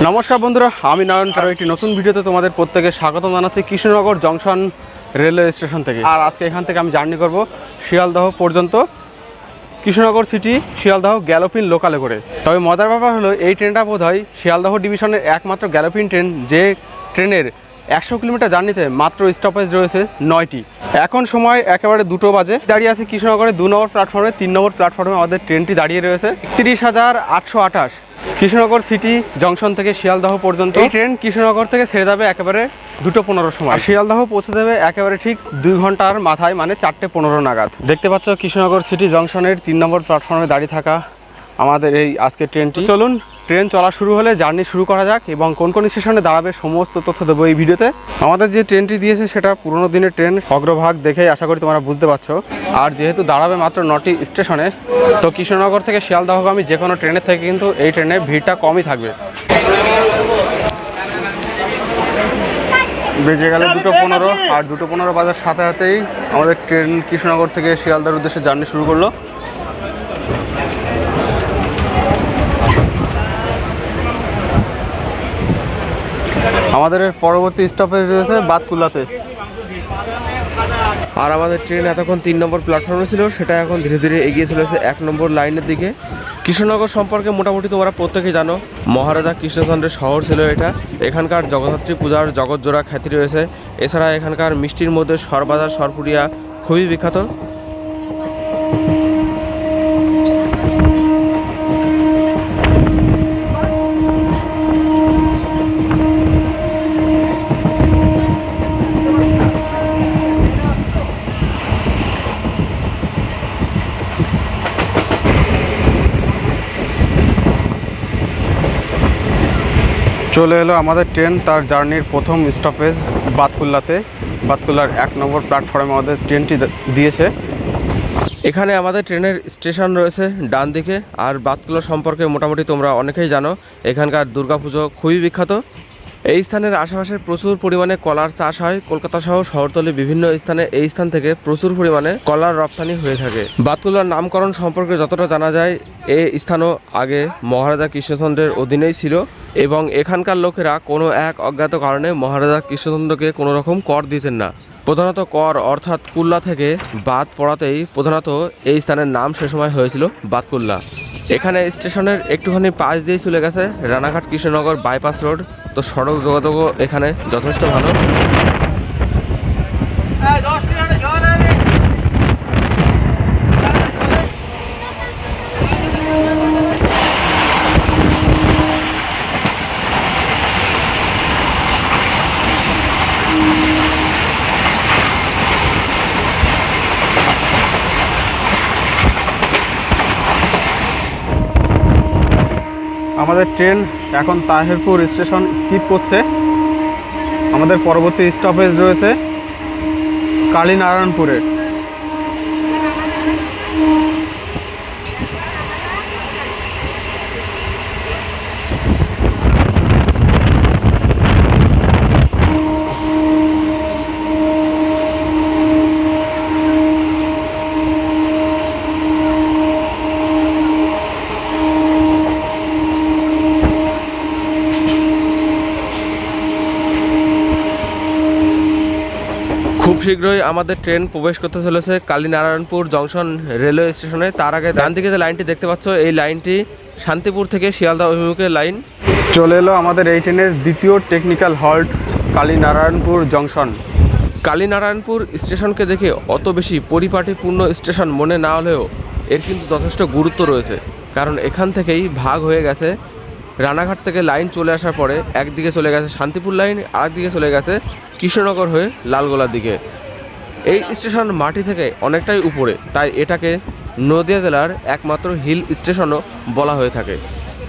নমস্কার বন্ধুরা, আমি নয়ন। আরও একটি নতুন ভিডিওতে তোমাদের প্রত্যেকে স্বাগত জানাচ্ছি কৃষ্ণনগর জংশন রেলওয়ে স্টেশন থেকে। আর আজকে এখান থেকে আমি জার্নি করব শিয়ালদহ পর্যন্ত, কৃষ্ণনগর সিটি শিয়ালদহ গ্যালোপিন লোকালে করে। তবে মজার ব্যাপার হলো এই ট্রেনটা বোধ হয় শিয়ালদহ ডিভিশনের একমাত্র গ্যালোপিন ট্রেন, যে ট্রেনের 100 কিলোমিটার জার্নিতে মাত্র স্টপেজ রয়েছে 9টি। এখন সময় একেবারে 2টো বাজে। দাঁড়িয়ে আছে কৃষ্ণনগরের 2 নম্বর প্ল্যাটফর্মে। 3 নম্বর প্ল্যাটফর্মে আমাদের ট্রেনটি দাঁড়িয়ে রয়েছে 31,828, কৃষ্ণনগর সিটি জংশন থেকে শিয়ালদহ পর্যন্ত। এই ট্রেন কৃষ্ণনগর থেকে ছেড়ে যাবে একেবারে 2:15 সময়, শিয়ালদহ পৌঁছে যাবে একেবারে ঠিক 2 ঘন্টার মাথায়, মানে 4:15 নাগাদ। দেখতে পাচ্ছ কৃষ্ণনগর সিটি জংশনের 3 নম্বর প্ল্যাটফর্মে দাঁড়িয়ে থাকা আমাদের এই আজকের ট্রেনটি। চলুন ট্রেন চলা শুরু হলে জার্নি শুরু করা যাক, এবং কোন কোন স্টেশনে দাঁড়াবে সমস্ত তথ্য দেবো এই ভিডিওতে। আমাদের যে ট্রেনটি দিয়েছে সেটা পুরোনো দিনের ট্রেন, অগ্রভাগ দেখেই আশা করি তোমরা বুঝতে পারছো। আর যেহেতু দাঁড়াবে মাত্র 9টি স্টেশনে, তো কৃষ্ণনগর থেকে শিয়ালদহগামী যে কোনো ট্রেনের থেকে কিন্তু এই ট্রেনে ভিড়টা কমই থাকবে। বেজে গেলে 2:15, আর 2:15 বাজার সাথে সাথেই আমাদের ট্রেন কৃষ্ণনগর থেকে শিয়ালদার উদ্দেশ্যে জার্নি শুরু করলো। আমাদের পরবর্তী স্টপেজ রয়েছে বাতকুল্লাতে। আর আমাদের ট্রেন এতক্ষণ 3 নম্বর প্ল্যাটফর্মে ছিল, সেটা এখন ধীরে ধীরে এগিয়ে চলেছে 1 নম্বর লাইনের দিকে। কৃষ্ণনগর সম্পর্কে মোটামুটি তোমরা প্রত্যেকেই জানো, মহারাজা কৃষ্ণচন্দ্রের শহর ছিল এটা। এখানকার জগদ্ধাত্রী পূজার জগৎজোড়া খ্যাতি রয়েছে। এছাড়া এখানকার মিষ্টির মধ্যে সরবাজার সরপুরিয়া খুবই বিখ্যাত। চলে এলো আমাদের ট্রেন তার জার্নির প্রথম স্টপেজ বাতকুল্লাতে। বাতকুল্লার 1 নম্বর প্ল্যাটফর্মে আমাদের ট্রেনটি দিয়েছে। এখানে আমাদের ট্রেনের স্টেশন রয়েছে ডান দিকে। আর বাতকুল্লা সম্পর্কে মোটামুটি তোমরা অনেকেই জানো, এখানকার দুর্গাপুজো খুবই বিখ্যাত। এই স্থানের আশেপাশে প্রচুর পরিমাণে কলার চাষ হয়। কলকাতা সহ শহরতলির বিভিন্ন স্থানে এই স্থান থেকে প্রচুর পরিমাণে কলার রপ্তানি হয়ে থাকে। বাতকুল্লার নামকরণ সম্পর্কে যতটা জানা যায়, এই স্থানও আগে মহারাজা কৃষ্ণচন্দ্রের অধীনেই ছিল, এবং এখানকার লোকেরা কোনো এক অজ্ঞাত কারণে মহারাজা কৃষ্ণচন্দ্রকে কোনো রকম কর দিতেন না। প্রধানত কর অর্থাৎ কুল্লা থেকে বাদ পড়াতেই প্রধানত এই স্থানের নাম সে সময় হয়েছিল বাতকুল্লা। এখানে স্টেশনের একটুখানি পাশ দিয়ে চলে গেছে রানাঘাট কৃষ্ণনগর বাইপাস রোড, তো সড়ক যোগাযোগও এখানে যথেষ্ট ভালো। আমাদের ট্রেন এখন তাহেরপুর স্টেশন স্কিপ করছে। আমাদের পরবর্তী স্টপেজ রয়েছে কালীনারায়ণপুরে। খুব শীঘ্রই আমাদের ট্রেন প্রবেশ করতে চলেছে কালীনারায়ণপুর জংশন রেলওয়ে স্টেশনে। তার আগে ডান দিকে যে লাইনটি দেখতে পাচ্ছ, এই লাইনটি শান্তিপুর থেকে শিয়ালদহ অভিমুখের লাইন। চলে এলো আমাদের এই ট্রেনের দ্বিতীয় technical halt Kalinarayanpur junction. Kalinarayanpur স্টেশনকে দেখে অত বেশি পরিপাটিপূর্ণ স্টেশন মনে না হলেও এর কিন্তু যথেষ্ট গুরুত্ব রয়েছে, কারণ এখান থেকেই ভাগ হয়ে গেছে। রানাঘাট থেকে লাইন চলে আসার পরে একদিকে চলে গেছে শান্তিপুর লাইন, আরেকদিকে চলে গেছে কৃষ্ণনগর হয়ে লালগোলার দিকে। এই স্টেশন মাটি থেকে অনেকটাই উপরে, তাই এটাকে নদিয়া জেলার একমাত্র হিল স্টেশনও বলা হয়ে থাকে।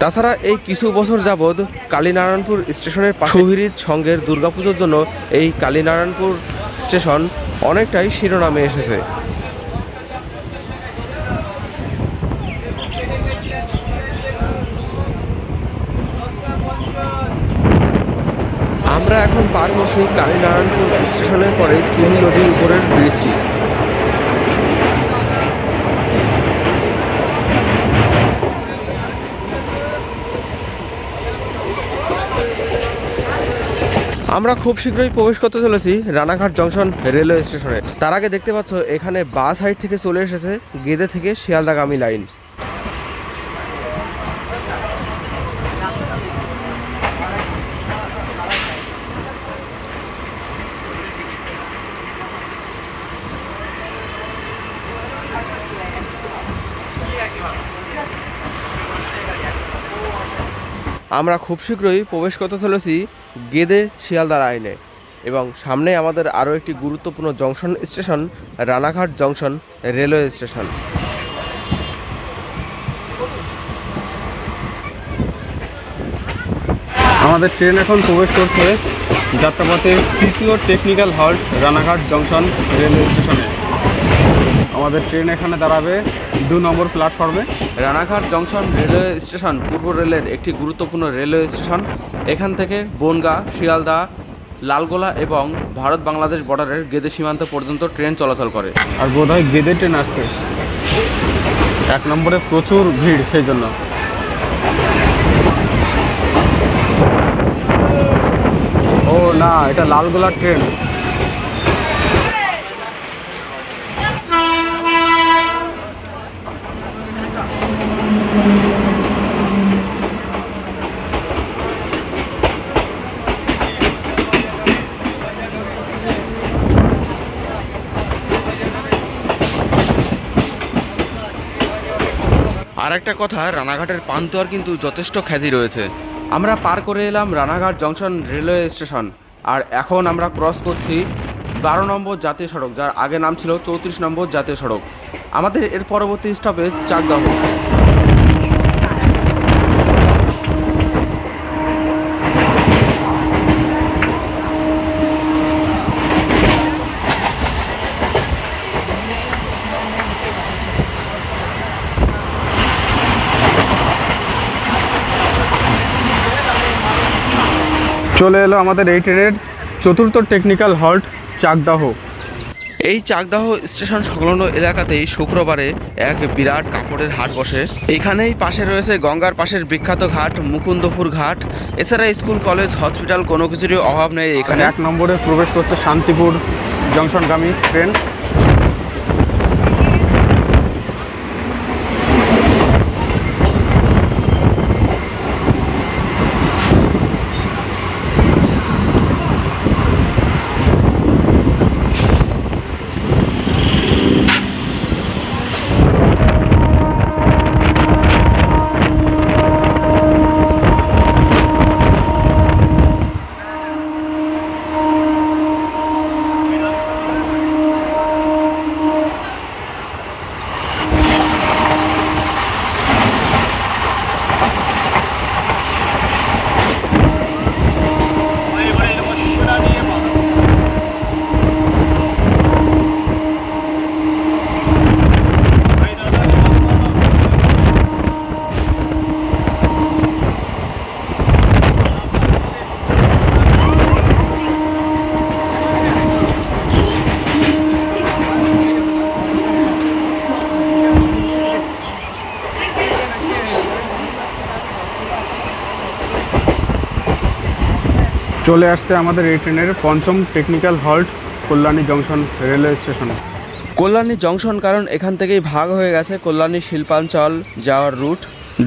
তাছাড়া এই কিছু বছর যাবৎ কালীনারায়ণপুর স্টেশনের সুহিরিত সঙ্গের দুর্গাপুজোর জন্য এই কালীনারায়ণপুর স্টেশন অনেকটাই শিরোনামে এসেছে। আমরা এখন পার করছি কালীনারায়ণপুর স্টেশনের পরে চুনি নদীর উপরের ব্রিজটি। আমরা খুব শীঘ্রই প্রবেশ করতে চলেছি রানাঘাট জংশন রেলওয়ে স্টেশনে। তার আগে দেখতে পাচ্ছ এখানে বাস সাইড থেকে চলে এসেছে গেদে থেকে শিয়ালদাগামী লাইন। আমরা খুব শীঘ্রই প্রবেশ করতে চলেছি গেদে শিয়ালদা লাইনে এবং সামনে আমাদের আরও একটি গুরুত্বপূর্ণ junction station Ranaghat junction railway station. আমাদের ট্রেন এখন প্রবেশ করছে যাত্রাপথে তৃতীয় technical halt Ranaghat junction railway স্টেশনে। আমাদের ট্রেন এখানে দাঁড়াবে 2 নম্বর প্ল্যাটফর্মে। রানাঘাট জংশন রেলওয়ে স্টেশন পূর্ব রেলের একটি গুরুত্বপূর্ণ রেলওয়ে স্টেশন। এখান থেকে বনগাঁ, শিয়ালদা, লালগোলা এবং ভারত বাংলাদেশ বর্ডারের গেদে সীমান্ত পর্যন্ত ট্রেন চলাচল করে। আর বোধহয় গেদে ট্রেন আসছে, 1 নম্বরে প্রচুর ভিড়, সেই জন্য। ও না, এটা লালগোলার ট্রেন। আর একটা কথা, রানাঘাটের পান্তুয়ার কিন্তু যথেষ্ট খ্যাতি রয়েছে। আমরা পার করে এলাম রানাঘাট জংশন রেলওয়ে স্টেশন, আর এখন আমরা ক্রস করছি 12 নম্বর জাতীয় সড়ক, যার আগে নাম ছিল 34 নম্বর জাতীয় সড়ক। আমাদের এর পরবর্তী স্টপেজ চাকদাহ। চলে এলো আমাদের এই ট্রেনের 4র্থ টেকনিক্যাল হল্ট চাকদাহ। এই চাকদাহ স্টেশন সংলগ্ন এলাকাতেই শুক্রবারে এক বিরাট কাপড়ের হাট বসে। এইখানেই পাশে রয়েছে গঙ্গার পাশের বিখ্যাত ঘাট মুকুন্দপুর ঘাট। এছাড়া স্কুল, কলেজ, হসপিটাল কোনো কিছুরই অভাব নেই এখানে। 1 নম্বরে প্রবেশ করছে শান্তিপুর জংশনগামী ট্রেন। চলে আসছে আমাদের এই ট্রেনের 5ম technical halt Kalyani junction railway স্টেশনে। কল্যাণী জংশন কারণ এখান থেকেই ভাগ হয়ে গেছে কল্যাণী শিল্পাঞ্চল যাওয়ার রুট।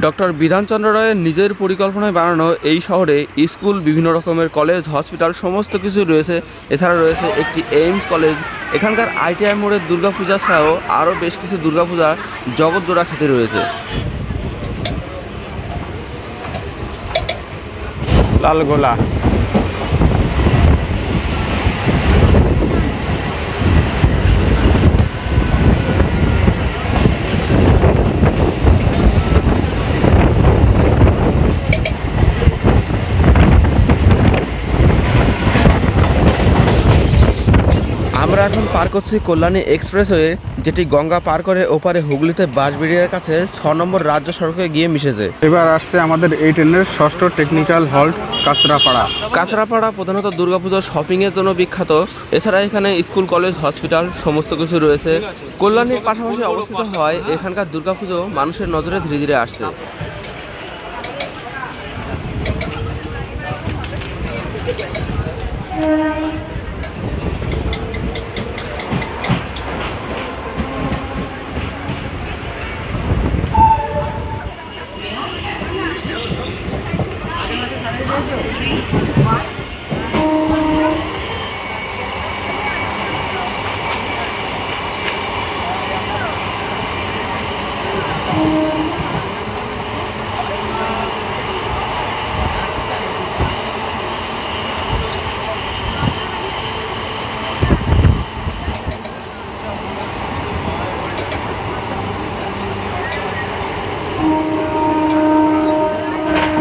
ডক্টর বিধানচন্দ্র রায়ের নিজের পরিকল্পনায় বানানো এই শহরে স্কুল, বিভিন্ন রকমের কলেজ, হসপিটাল সমস্ত কিছু রয়েছে। এছাড়া রয়েছে একটি এইমস কলেজ। এখানকার ITI মোড়ের দুর্গাপূজা ছাড়াও আরও বেশ কিছু দুর্গাপূজা জগৎজোড়া খ্যাতি রয়েছে। লালগোলা। আমরা এখন পার করছি কল্যাণী এক্সপ্রেসওয়ে, যেটি গঙ্গা পার করে ওপারে হুগলিতে বাঁশবেড়িয়ার কাছে 6 নম্বর রাজ্য সড়কে গিয়ে মিশেছে। এবার আসছে আমাদের এই ট্রেনের 6ষ্ঠ টেকনিক্যাল হল্ট কাঁচরাপাড়া। কাঁচরাপাড়া প্রধানত দুর্গাপুজোর শপিংয়ের জন্য বিখ্যাত। এছাড়া এখানে স্কুল, কলেজ, হসপিটাল সমস্ত কিছু রয়েছে। কল্যাণীর পাশাপাশি অবস্থিত হওয়ায় এখানকার দুর্গাপুজো মানুষের নজরে ধীরে ধীরে আসছে।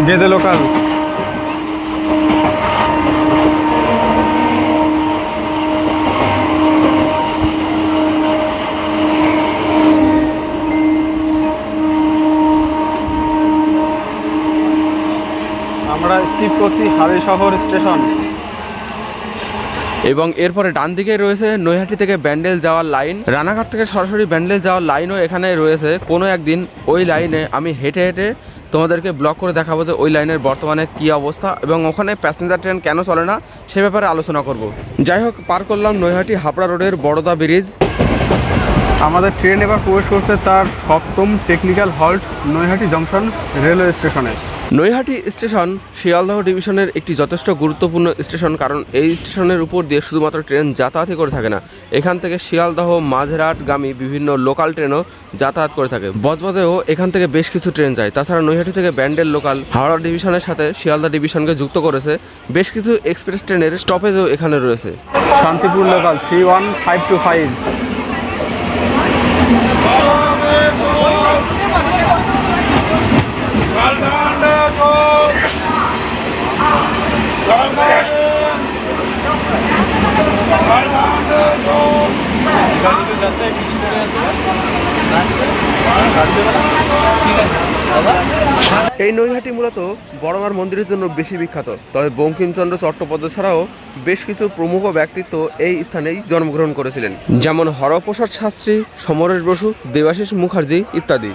গেদে লোকাল। আমরা স্কিপ করছি হালিশহর স্টেশন এবং এরপরে ডান দিকে রয়েছে নৈহাটি থেকে ব্যান্ডেল যাওয়ার লাইন। রানাঘাট থেকে সরাসরি ব্যান্ডেল যাওয়ার লাইনও এখানে রয়েছে। কোনো একদিন ওই লাইনে আমি হেঁটে হেঁটে তোমাদেরকে ব্লগ করে দেখাবো যে ওই লাইনের বর্তমানে কী অবস্থা এবং ওখানে প্যাসেঞ্জার ট্রেন কেন চলে না সে ব্যাপারে আলোচনা করব। যাই হোক, পার করলাম নৈহাটি হাবড়া রোডের বড়দা ব্রিজ। আমাদের ট্রেন এবার প্রবেশ করছে তার 7ম technical halt Naihati junction railway স্টেশনে। নৈহাটি স্টেশন শিয়ালদহ ডিভিশনের একটি যথেষ্ট গুরুত্বপূর্ণ স্টেশন, কারণ এই স্টেশনের উপর দিয়ে শুধুমাত্র ট্রেন যাতায়াতই করে থাকে না, এখান থেকে শিয়ালদহ মাঝেরহাটগামী বিভিন্ন লোকাল ট্রেনও যাতায়াত করে থাকে। বজবজেও এখান থেকে বেশ কিছু ট্রেন যায়। তাছাড়া নৈহাটি থেকে ব্যান্ডেল লোকাল হাওড়া ডিভিশনের সাথে শিয়ালদহ ডিভিশনকে যুক্ত করেছে। বেশ কিছু এক্সপ্রেস ট্রেনের স্টপেজও এখানে রয়েছে। শান্তিপুর লোকাল 31525। এই নৈহাটি মূলত বড়মার মন্দিরের জন্য বেশি বিখ্যাত, তবে বঙ্কিমচন্দ্র চট্টোপাধ্যায় ছাড়াও বেশ কিছু প্রমুখ ব্যক্তিত্ব এই স্থানেই জন্মগ্রহণ করেছিলেন, যেমন হরপ্রসাদ শাস্ত্রী, সমরেশ বসু, দেবাশিস মুখার্জি ইত্যাদি।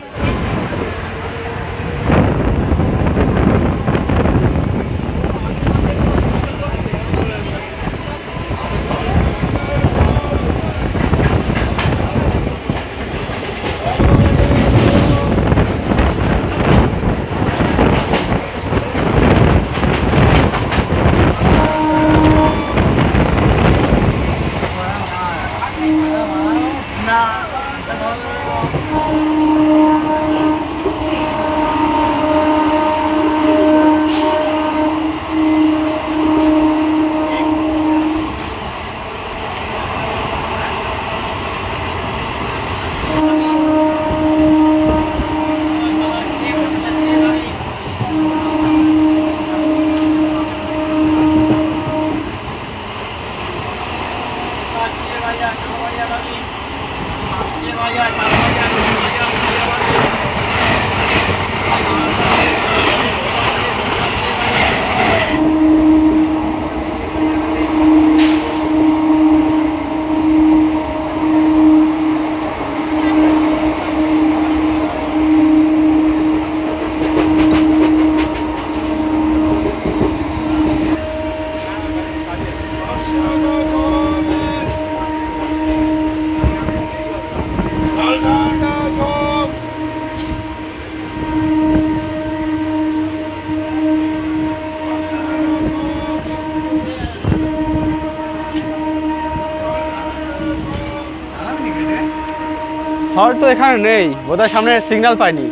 হয়তো এখানে নেই, বোধহয় সামনে সিগন্যাল পাইনি।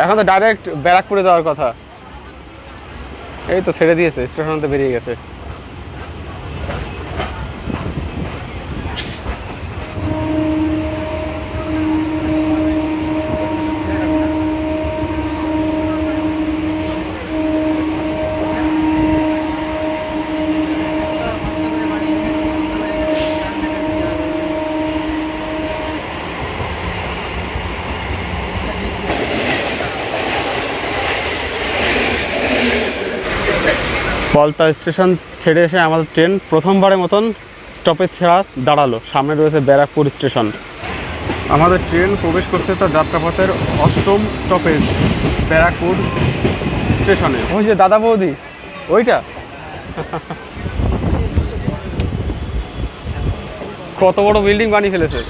এখন তো ডাইরেক্ট ব্যারাকপুরে যাওয়ার কথা। এই তো ছেড়ে দিয়েছে, স্টেশন তো বেরিয়ে গেছে। পলতা স্টেশন ছেড়ে এসে আমাদের ট্রেন প্রথমবারের মতন স্টপেজ ছাড়া দাঁড়ালো। সামনে রয়েছে ব্যারাকপুর স্টেশন। আমাদের ট্রেন প্রবেশ করছে তার যাত্রাপথের 8ম স্টপেজ ব্যারাকপুর স্টেশনে। ওই যে দাদা বৌদি, ওইটা কত বড় বিল্ডিং বানিয়ে ফেলেছে।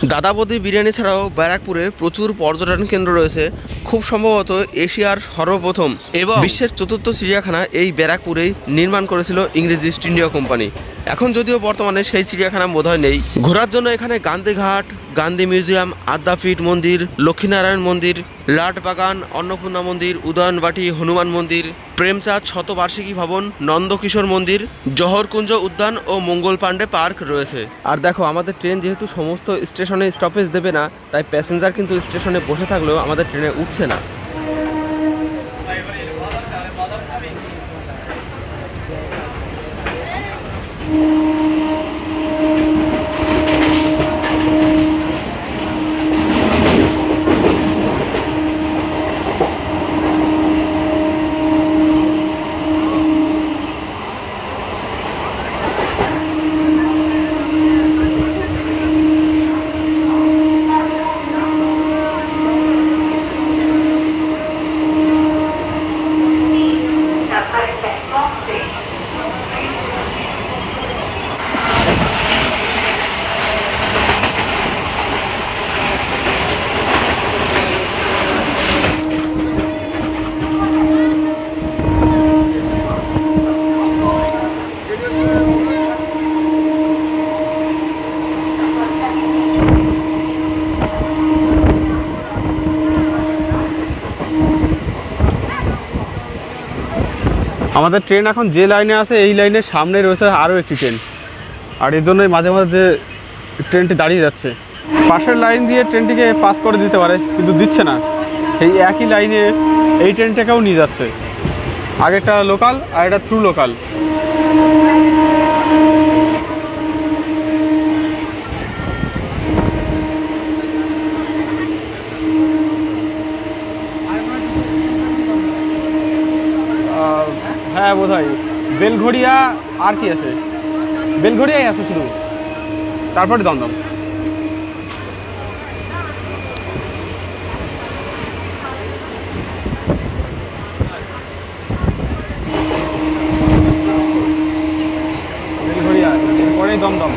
দাদাবদি বিরিয়ানি ছাড়াও ব্যারাকপুরে প্রচুর পর্যটন কেন্দ্র রয়েছে। খুব সম্ভবত এশিয়ার সর্বপ্রথম এবং বিশ্বের চতুর্থ চিড়িয়াখানা এই ব্যারাকপুরেই নির্মাণ করেছিল ইংরেজ ইস্ট ইন্ডিয়া কোম্পানি। এখন যদিও বর্তমানে সেই চিড়িয়াখানা বোধহয় নেই। ঘোরার জন্য এখানে গান্ধীঘাট, গান্ধী মিউজিয়াম, আদ্যাপীঠ মন্দির, লক্ষ্মীনারায়ণ মন্দির, লাটবাগান, অন্নপূর্ণা মন্দির, উদয়নবাটি হনুমান মন্দির, প্রেমচাঁদ শতবার্ষিকী ভবন, নন্দকিশোর মন্দির, জহরকুঞ্জ উদ্যান ও মঙ্গল পাণ্ডে পার্ক রয়েছে। আর দেখো, আমাদের ট্রেন যেহেতু সমস্ত স্টেশনে স্টপেজ দেবে না, তাই প্যাসেঞ্জার কিন্তু স্টেশনে বসে থাকলেও আমাদের ট্রেনে উঠছে না। আমাদের ট্রেন এখন যে লাইনে আছে এই লাইনের সামনে রয়েছে আরও একটি ট্রেন, আর এর জন্যই মাঝে মাঝে যে ট্রেনটি দাঁড়িয়ে যাচ্ছে। পাশের লাইন দিয়ে ট্রেনটিকে পাস করে দিতে পারে, কিন্তু দিচ্ছে না। এই একই লাইনে এই ট্রেনটাকেও নিয়ে যাচ্ছে। আগেরটা লোকাল আর এটা থ্রু লোকাল। হ্যাঁ বোধহয় বেলঘড়িয়া, আর কি আছে, বেলঘড়িয়াই আছে শুধু, তারপরে দমদম। বেলঘড়িয়া, এরপরেই দমদম।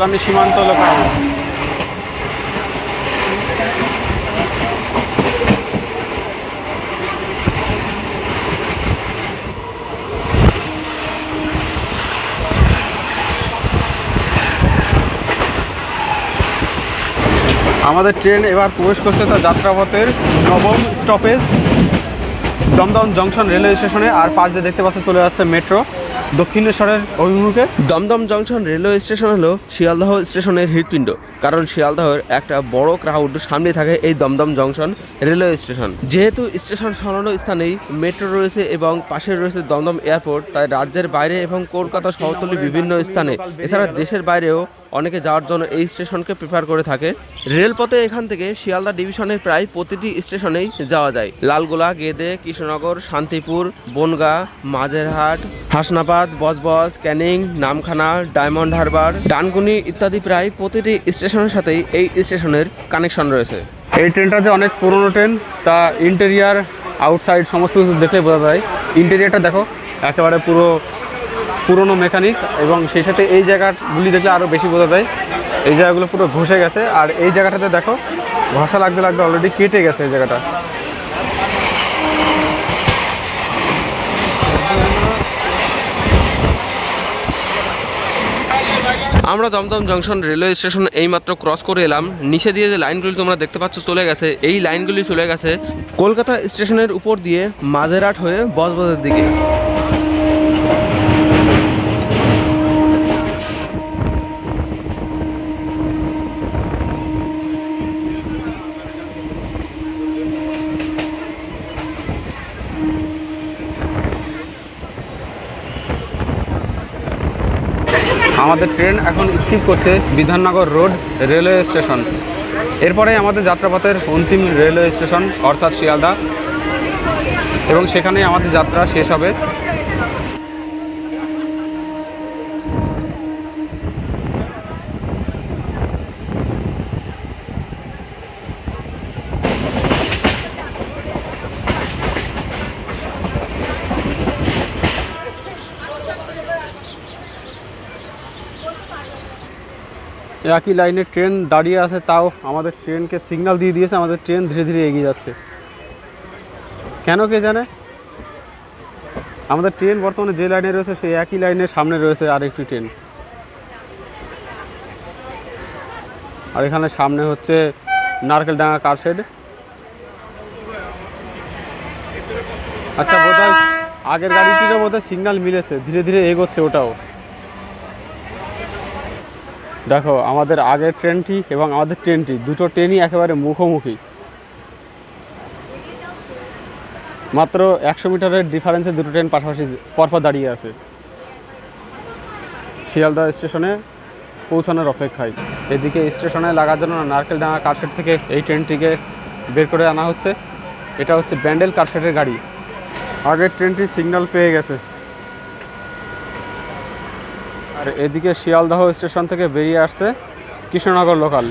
আমি সীমান্ত লোকাল। আমাদের ট্রেন এবার প্রবেশ করছে তার যাত্রাপথের নবম স্টপেজ দমদম জংশন রেলওয়ে স্টেশনে। আর পাশ দিয়ে দেখতে পাচ্ছে চলে যাচ্ছে মেট্রো দক্ষিণেশ্বরের অভিমুখে। দমদম জংশন রেলওয়ে স্টেশন হলো শিয়ালদহ স্টেশনের হৃৎপিণ্ড, কারণ শিয়ালদহের একটা বড় ক্রাউড সামনে থাকে এই দমদম জংশন রেলওয়ে স্টেশন। যেহেতু স্টেশন সংলগ্ন স্থানেই মেট্রো রয়েছে এবং পাশে রয়েছে দমদম এয়ারপোর্ট, তাই রাজ্যের বাইরে এবং কলকাতা শহরতলির বিভিন্ন স্থানে, এছাড়া দেশের বাইরেও অনেকে যাওয়ার জন্য এই স্টেশনকে প্রেফার করে থাকে। রেলপথে এখান থেকে শিয়ালদা ডিভিশনের প্রায় প্রতিটি স্টেশনেই যাওয়া যায়। লালগোলা, গেদে, কৃষ্ণনগর, শান্তিপুর, বনগাঁ, মাঝেরহাট, হাসনাবাদ, বজবজ, ক্যানিং, নামখানা, ডায়মন্ড হারবার, ডানকুনি ইত্যাদি প্রায় প্রতিটি স্টেশনের সাথেই এই স্টেশনের কানেকশন রয়েছে। এই ট্রেনটা যে অনেক পুরনো ট্রেন, তা ইন্টেরিয়ার আউটসাইড সমস্ত কিছু দেখলে বোঝা যায়। ইন্টেরিয়ারটা দেখো, একেবারে পুরনো মেকানিক, এবং সেই সাথে এই জায়গাগুলি দেখলে আরও বেশি বোঝা যায়। এই জায়গাগুলো পুরো ঘষে গেছে, আর এই জায়গাটাতে দেখো ঘষা লাগতে লাগতে অলরেডি কেটে গেছে এই জায়গাটা। আমরা দমদম জংশন রেলওয়ে স্টেশন এইমাত্র ক্রস করে এলাম। নিচে দিয়ে যে লাইনগুলি তোমরা দেখতে পাচ্ছ চলে গেছে, এই লাইনগুলি চলে গেছে কলকাতা স্টেশনের উপর দিয়ে মাঝেরহাট হয়ে বজবজের দিকে। আমাদের ট্রেন এখন স্কিপ করছে বিধাননগর রোড রেলওয়ে স্টেশন। এরপরে আমাদের যাত্রাপথের অন্তিম রেলওয়ে স্টেশন অর্থাৎ শিয়ালদা, এবং সেখানেই আমাদের যাত্রা শেষ হবে। একই লাইনে ট্রেন দাঁড়িয়ে আছে, তাও আমাদের ট্রেনকে সিগন্যাল দিয়ে দিয়েছে, আমাদের ট্রেন ধীরে ধীরে এগিয়ে যাচ্ছে। কেন কে জানে? আমাদের ট্রেন বর্তমানে যে লাইনে রয়েছে সেই একই লাইনের সামনে রয়েছে আরেকটি ট্রেন। আর এখানে সামনে হচ্ছে নারকেলডাঙ্গা কারশেড। আচ্ছা, বোধহয় আগের গাড়িটিরও বোধহয় সিগন্যাল মিলেছে, ধীরে ধীরে এগোচ্ছে ওটাও। দেখো, আমাদের আগের ট্রেনটি এবং আমাদের ট্রেনটি, দুটো ট্রেনই একেবারে মুখোমুখি। মাত্র 100 মিটারের ডিফারেন্সে দুটো ট্রেন পাশাপাশি পরপর দাঁড়িয়ে আছে শিয়ালদহ স্টেশনে পৌঁছানোর অপেক্ষায়। এদিকে স্টেশনে লাগার জন্য নারকেলডাঙ্গা কারশেড থেকে এই ট্রেনটিকে বের করে আনা হচ্ছে। এটা হচ্ছে ব্যান্ডেল কারশেডের গাড়ি। আগের ট্রেনটি সিগন্যাল পেয়ে গেছে। আর এদিকে শিয়ালদহ স্টেশন থেকে বেরিয়ে আসছে কৃষ্ণনগর লোকাল।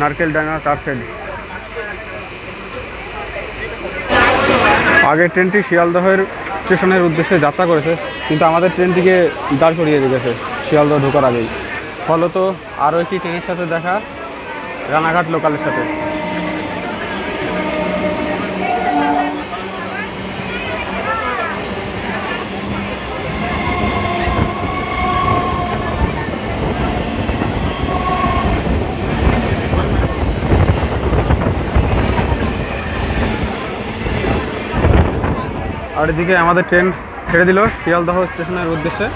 নারকেলডাঙ্গা কারশেড। আগের ট্রেনটি শিয়ালদহের স্টেশনের উদ্দেশ্যে যাত্রা করেছে, কিন্তু আমাদের ট্রেনটিকে দাঁড় করিয়ে রেখেছে শিয়ালদহ ঢোকার আগেই। ফলত আরও একটি ট্রেনের সাথে দেখা, রানাঘাট লোকালের সাথে। আর এদিকে আমাদের ট্রেন ছেড়ে দিল শিয়ালদহ স্টেশনের উদ্দেশ্যে।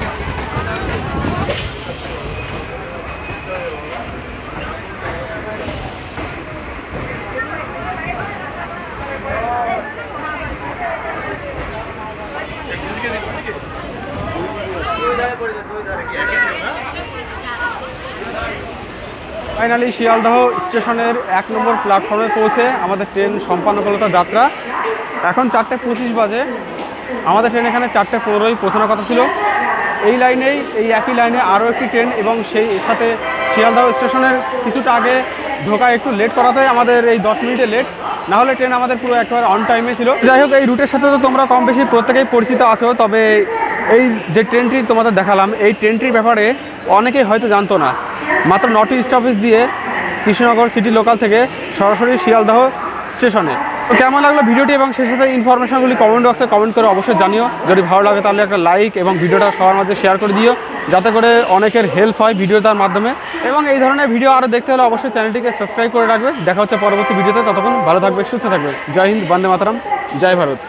ফাইনালি শিয়ালদহ স্টেশনের 1 নম্বর প্ল্যাটফর্মে পৌঁছে আমাদের ট্রেন সম্পন্ন করলো তার যাত্রা। এখন 4:25 বাজে। আমাদের ট্রেন এখানে 4:15 পৌঁছানোর কথা ছিল। এই লাইনেই, এই একই লাইনে আরও একটি ট্রেন এবং সেই সাথে শিয়ালদহ স্টেশনের কিছুটা আগে ঢোকা একটু লেট করাতে আমাদের এই 10 মিনিটে লেট। না হলে ট্রেন আমাদের পুরো একেবারে অন টাইমে ছিল। যাই হোক, এই রুটের সাথে তো তোমরা কম বেশি প্রত্যেকেই পরিচিত আছো, তবে এই যে ট্রেনটি তোমাদের দেখালাম, এই ট্রেনটির ব্যাপারে অনেকেই হয়তো জানতো না। মাত্র 9টি স্টপেজ দিয়ে কৃষ্ণনগর সিটি লোকাল থেকে সরাসরি শিয়ালদহ স্টেশনে। তো কেমন লাগলো ভিডিওটি এবং সেই সাথে ইনফরমেশনগুলি কমেন্ট বক্সে কমেন্ট করে অবশ্যই জানিও। যদি ভালো লাগে তাহলে একটা লাইক এবং ভিডিওটা সবার মাঝে শেয়ার করে দিও, যাতে করে অনেকের হেল্প হয় ভিডিওটার মাধ্যমে। এবং এই ধরনের ভিডিও আরও দেখতে হলে অবশ্যই চ্যানেলটিকে সাবস্ক্রাইব করে রাখবে। দেখা হচ্ছে পরবর্তী ভিডিওতে। ততক্ষণ ভালো থাকবে, সুস্থ থাকবে। জয় হিন্দ, বন্দে মাতরম, জয় ভারত।